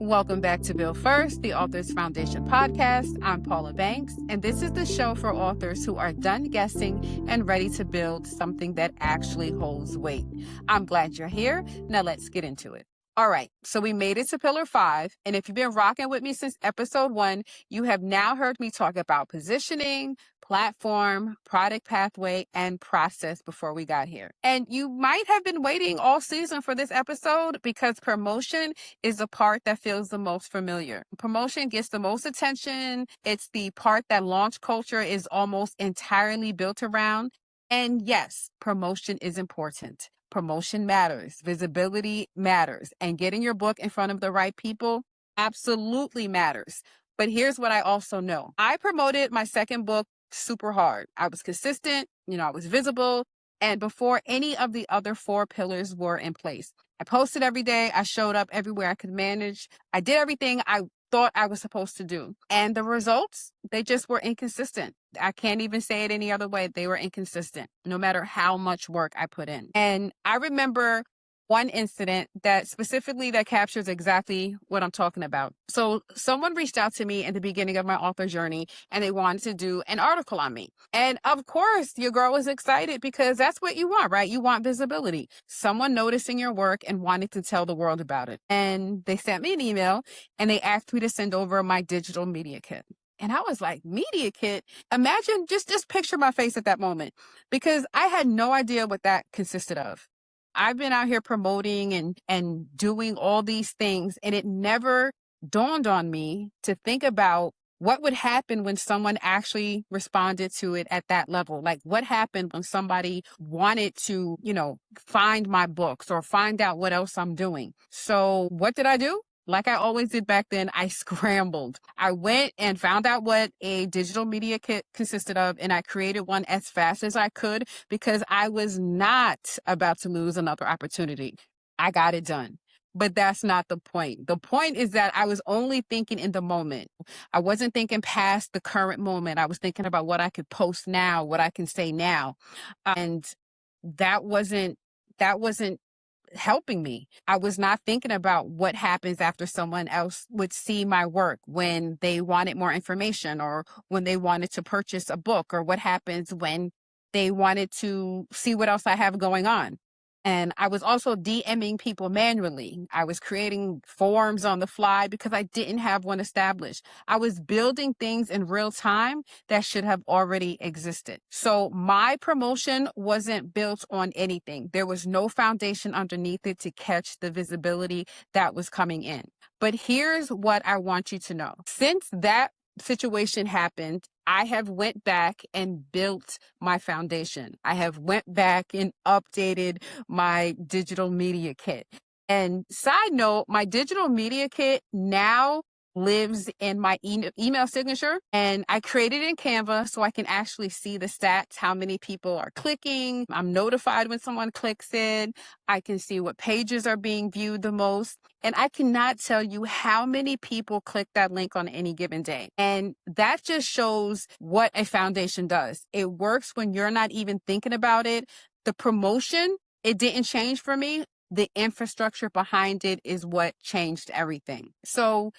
Welcome back to Build First, the Authors Foundation podcast. I'm Paula Banks, and this is the show for authors who are done guessing and ready to build something that actually holds weight. I'm glad you're here. Now let's get into it. All right, so we made it to Pillar 5, and if you've been rocking with me since episode 1, you have now heard me talk about positioning, platform, product pathway, and process before we got here. And you might have been waiting all season for this episode because promotion is the part that feels the most familiar. Promotion gets the most attention. It's the part that launch culture is almost entirely built around. And yes, promotion is important. Promotion matters. Visibility matters. And getting your book in front of the right people absolutely matters. But here's what I also know. I promoted my second book super hard. I was consistent, I was visible, and before any of the other 4 pillars were in place. I posted every day. I showed up everywhere I could manage. I did everything I thought I was supposed to do. And the results, they just were inconsistent. I can't even say it any other way. They were inconsistent, no matter how much work I put in. And I remember one incident that captures exactly what I'm talking about. So someone reached out to me in the beginning of my author journey, and they wanted to do an article on me. And of course, your girl was excited because that's what you want, right? You want visibility. Someone noticing your work and wanting to tell the world about it. And they sent me an email and they asked me to send over my digital media kit. And I was like, media kit? Imagine, just picture my face at that moment, because I had no idea what that consisted of. I've been out here promoting and doing all these things, and it never dawned on me to think about what would happen when someone actually responded to it at that level. Like, what happened when somebody wanted to, find my books or find out what else I'm doing? So what did I do? Like I always did back then, I scrambled. I went and found out what a digital media kit consisted of, and I created one as fast as I could because I was not about to lose another opportunity. I got it done. But that's not the point. The point is that I was only thinking in the moment. I wasn't thinking past the current moment. I was thinking about what I could post now, what I can say now. And that wasn't helping me. I was not thinking about what happens after someone else would see my work when they wanted more information or when they wanted to purchase a book, or what happens when they wanted to see what else I have going on. And I was also DMing people manually. I was creating forms on the fly because I didn't have one established. I was building things in real time that should have already existed. So my promotion wasn't built on anything. There was no foundation underneath it to catch the visibility that was coming in. But here's what I want you to know. Since that situation happened, I have went back and built my foundation. I have went back and updated my digital media kit. And side note, my digital media kit now lives in my email signature, and I created it in Canva so I can actually see the stats, how many people are clicking. I'm notified when someone clicks it. I can see what pages are being viewed the most. And I cannot tell you how many people click that link on any given day. And that just shows what a foundation does. It works when you're not even thinking about it. The promotion, it didn't change for me. The infrastructure behind it is what changed everything. So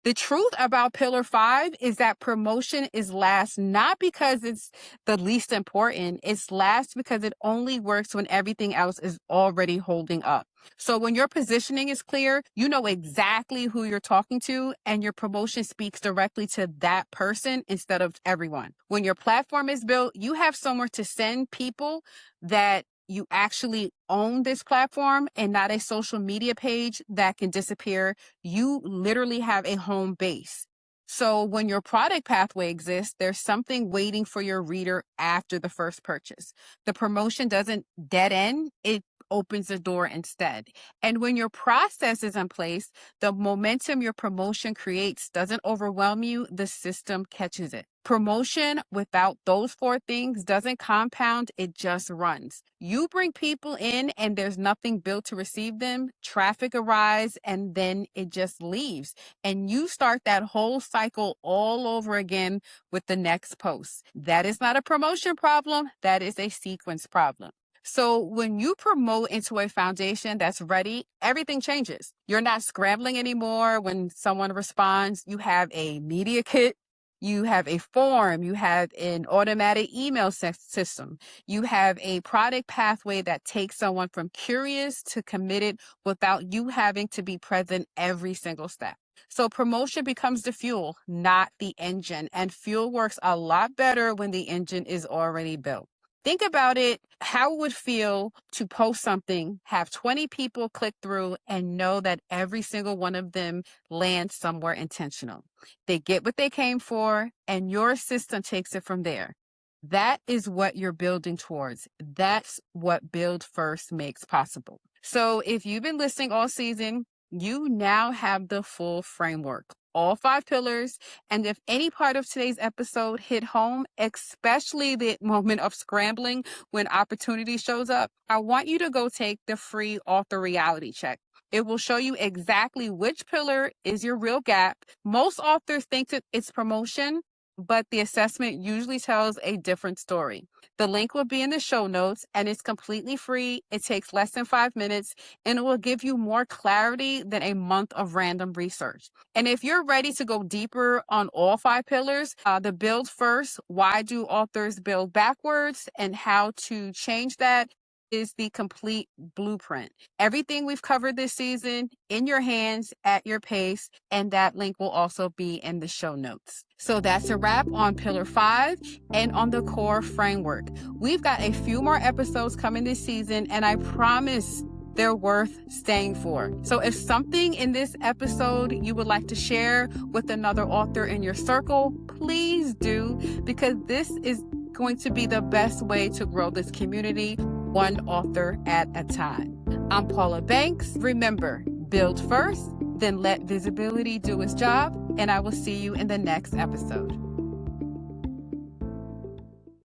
the truth about Pillar 5 is that promotion is last, not because it's the least important. It's last because it only works when everything else is already holding up. So when your positioning is clear, you know exactly who you're talking to, and your promotion speaks directly to that person instead of everyone. When your platform is built, you have somewhere to send people that you actually own this platform and not a social media page that can disappear. You literally have a home base. So when your product pathway exists, there's something waiting for your reader after the first purchase. The promotion doesn't dead end. It opens the door instead. And when your process is in place, the momentum your promotion creates doesn't overwhelm you. The system catches it. Promotion without those 4 things doesn't compound, it just runs. You bring people in and there's nothing built to receive them, traffic arrives, and then it just leaves. And you start that whole cycle all over again with the next post. That is not a promotion problem, that is a sequence problem. So when you promote into a foundation that's ready, everything changes. You're not scrambling anymore when someone responds. You have a media kit. You have a form, you have an automatic email system, you have a product pathway that takes someone from curious to committed without you having to be present every single step. So promotion becomes the fuel, not the engine. And fuel works a lot better when the engine is already built. Think about it, how it would feel to post something, have 20 people click through, and know that every single one of them lands somewhere intentional. They get what they came for, and your system takes it from there. That is what you're building towards. That's what Build First makes possible. So if you've been listening all season, you now have the full framework, all 5 pillars. And if any part of today's episode hit home, especially the moment of scrambling when opportunity shows up, I want you to go take the free author reality check. It will show you exactly which pillar is your real gap. Most authors think that it's promotion, but the assessment usually tells a different story. The link will be in the show notes, and it's completely free. It takes less than 5 minutes, and it will give you more clarity than a month of random research. And if you're ready to go deeper on all 5 pillars, the build first, why do authors build backwards, and how to change that, is the complete blueprint. Everything we've covered this season in your hands at your pace, and that link will also be in the show notes. So that's a wrap on Pillar 5 and on the core framework. We've got a few more episodes coming this season, and I promise they're worth staying for. So if something in this episode you would like to share with another author in your circle, please do, because this is going to be the best way to grow this community, one author at a time. I'm Paula Banks. Remember, build first, then let visibility do its job, and I will see you in the next episode.